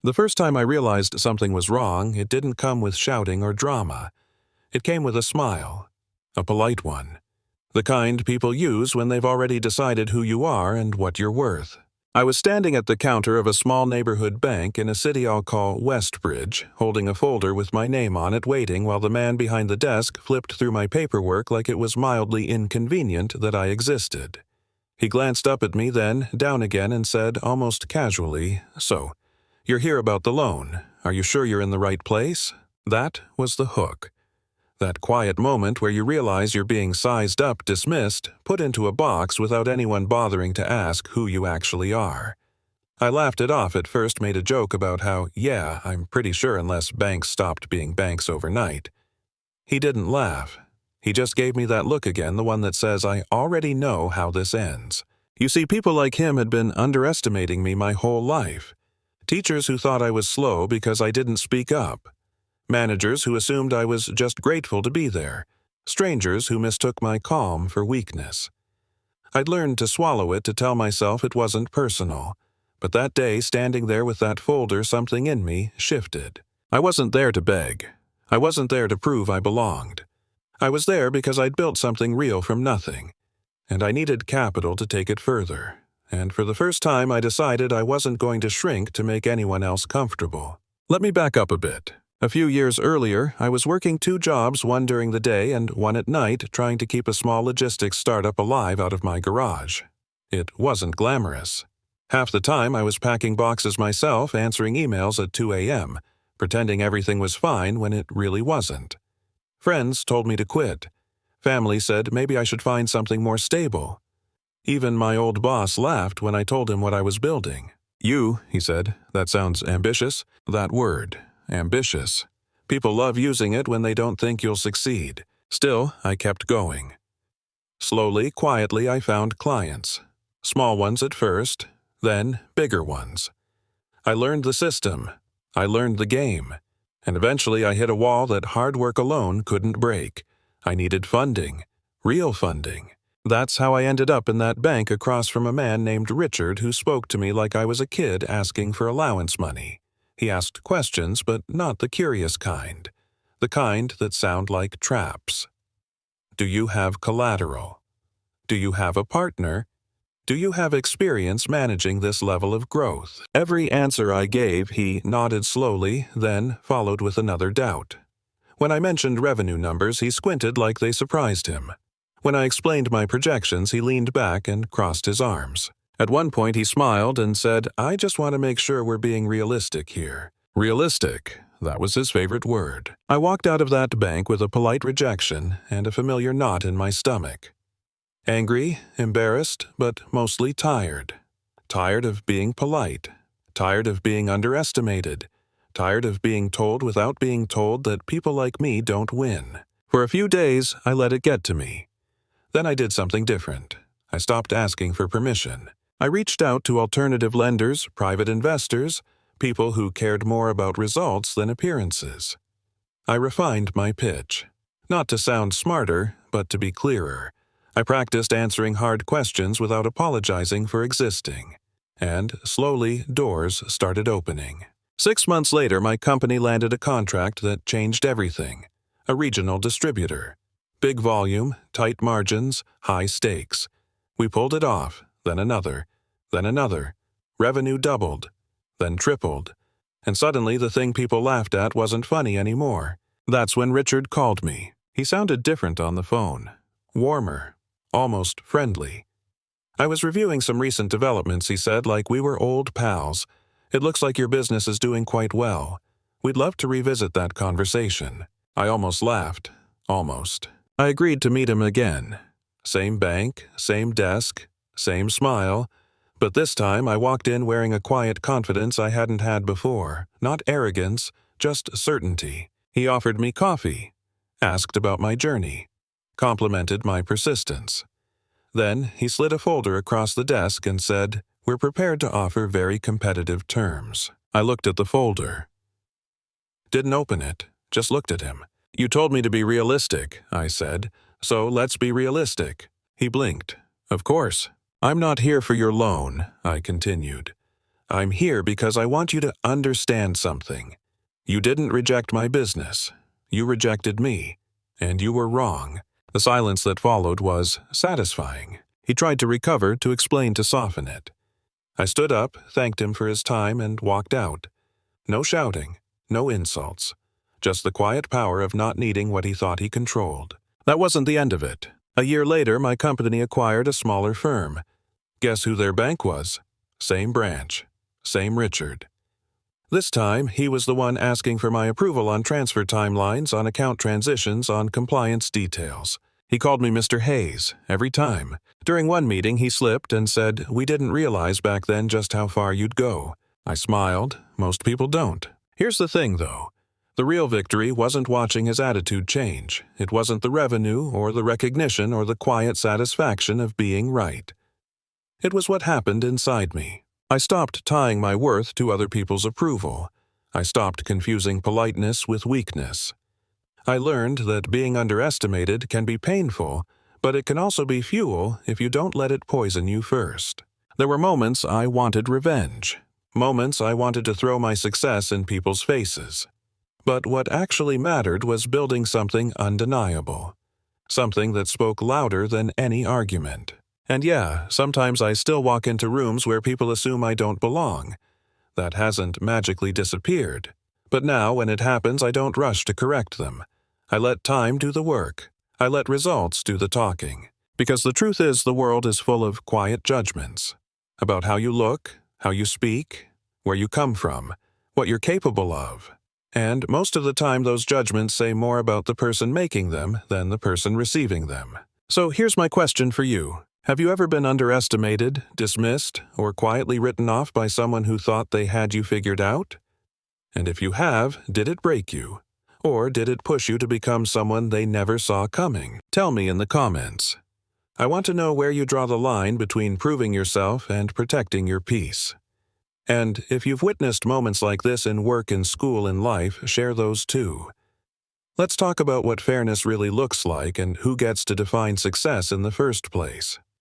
The first time I realized something was wrong, it didn't come with shouting or drama. It came with a smile, a polite one. The kind people use when they've already decided who you are and what you're worth. I was standing at the counter of a small neighborhood bank in a city I'll call Westbridge, holding a folder with my name on it, waiting while the man behind the desk flipped through my paperwork like it was mildly inconvenient that I existed. He glanced up at me, then down again, and said, almost casually, "So, you're here about the loan. Are you sure you're in the right place?" That was the hook. That quiet moment where you realize you're being sized up, dismissed, put into a box without anyone bothering to ask who you actually are. I laughed it off at first, made a joke about how, yeah, I'm pretty sure unless banks stopped being banks overnight. He didn't laugh. He just gave me that look again, the one that says I already know how this ends. You see, people like him had been underestimating me my whole life. Teachers who thought I was slow because I didn't speak up. Managers who assumed I was just grateful to be there. Strangers who mistook my calm for weakness. I'd learned to swallow it, to tell myself it wasn't personal. But that day, standing there with that folder, something in me shifted. I wasn't there to beg. I wasn't there to prove I belonged. I was there because I'd built something real from nothing. And I needed capital to take it further. And for the first time, I decided I wasn't going to shrink to make anyone else comfortable. Let me back up a bit. A few years earlier, I was working 2 jobs, one during the day and one at night, trying to keep a small logistics startup alive out of my garage. It wasn't glamorous. Half the time I was packing boxes myself, answering emails at 2 a.m., pretending everything was fine when it really wasn't. Friends told me to quit. Family said maybe I should find something more stable. Even my old boss laughed when I told him what I was building. "You," he said, "that sounds ambitious." That word. Ambitious. People love using it when they don't think you'll succeed. Still, I kept going. Slowly, quietly, I found clients. Small ones at first, then bigger ones. I learned the system. I learned the game. And eventually I hit a wall that hard work alone couldn't break. I needed funding. Real funding. That's how I ended up in that bank across from a man named Richard who spoke to me like I was a kid asking for allowance money. He asked questions, but not the curious kind. The kind that sound like traps. Do you have collateral? Do you have a partner? Do you have experience managing this level of growth? Every answer I gave, he nodded slowly, then followed with another doubt. When I mentioned revenue numbers, he squinted like they surprised him. When I explained my projections, he leaned back and crossed his arms. At one point, he smiled and said, "I just want to make sure we're being realistic here." Realistic. That was his favorite word. I walked out of that bank with a polite rejection and a familiar knot in my stomach. Angry, embarrassed, but mostly tired. Tired of being polite. Tired of being underestimated. Tired of being told without being told that people like me don't win. For a few days, I let it get to me. Then I did something different. I stopped asking for permission. I reached out to alternative lenders, private investors, people who cared more about results than appearances. I refined my pitch. Not to sound smarter, but to be clearer. I practiced answering hard questions without apologizing for existing. And, slowly, doors started opening. 6 months later, my company landed a contract that changed everything. A regional distributor. Big volume, tight margins, high stakes. We pulled it off, then another, then another. Revenue doubled, then tripled. And suddenly the thing people laughed at wasn't funny anymore. That's when Richard called me. He sounded different on the phone. Warmer. Almost friendly. I was reviewing some recent developments, he said, like we were old pals. "It looks like your business is doing quite well. We'd love to revisit that conversation." I almost laughed. Almost. I agreed to meet him again. Same bank, same desk, same smile. But this time I walked in wearing a quiet confidence I hadn't had before. Not arrogance, just certainty. He offered me coffee. Asked about my journey. Complimented my persistence. Then he slid a folder across the desk and said, "We're prepared to offer very competitive terms." I looked at the folder. Didn't open it, just looked at him. "You told me to be realistic," I said, "so let's be realistic." He blinked. "Of course. I'm not here for your loan," I continued. I'm here because I want you to understand something. You didn't reject my business. You rejected me. And you were wrong." The silence that followed was satisfying. He tried to recover, to explain, to soften it. I stood up, thanked him for his time, and walked out. No shouting, no insults. Just the quiet power of not needing what he thought he controlled. That wasn't the end of it. A year later, my company acquired a smaller firm. Guess who their bank was? Same branch. Same Richard. This time, he was the one asking for my approval on transfer timelines, on account transitions, on compliance details. He called me Mr. Hayes, every time. During one meeting, he slipped and said, "We didn't realize back then just how far you'd go." I smiled. Most people don't. Here's the thing, though. The real victory wasn't watching his attitude change. It wasn't the revenue, or the recognition, or the quiet satisfaction of being right. It was what happened inside me. I stopped tying my worth to other people's approval. I stopped confusing politeness with weakness. I learned that being underestimated can be painful, but it can also be fuel if you don't let it poison you first. There were moments I wanted revenge. Moments I wanted to throw my success in people's faces. But what actually mattered was building something undeniable. Something that spoke louder than any argument. And yeah, sometimes I still walk into rooms where people assume I don't belong. That hasn't magically disappeared. But now, when it happens, I don't rush to correct them. I let time do the work. I let results do the talking. Because the truth is, the world is full of quiet judgments. About how you look, how you speak, where you come from, what you're capable of. And most of the time, those judgments say more about the person making them than the person receiving them. So here's my question for you. Have you ever been underestimated, dismissed, or quietly written off by someone who thought they had you figured out? And if you have, did it break you? Or did it push you to become someone they never saw coming? Tell me in the comments. I want to know where you draw the line between proving yourself and protecting your peace. And if you've witnessed moments like this in work, in school, in life, share those too. Let's talk about what fairness really looks like and who gets to define success in the first place.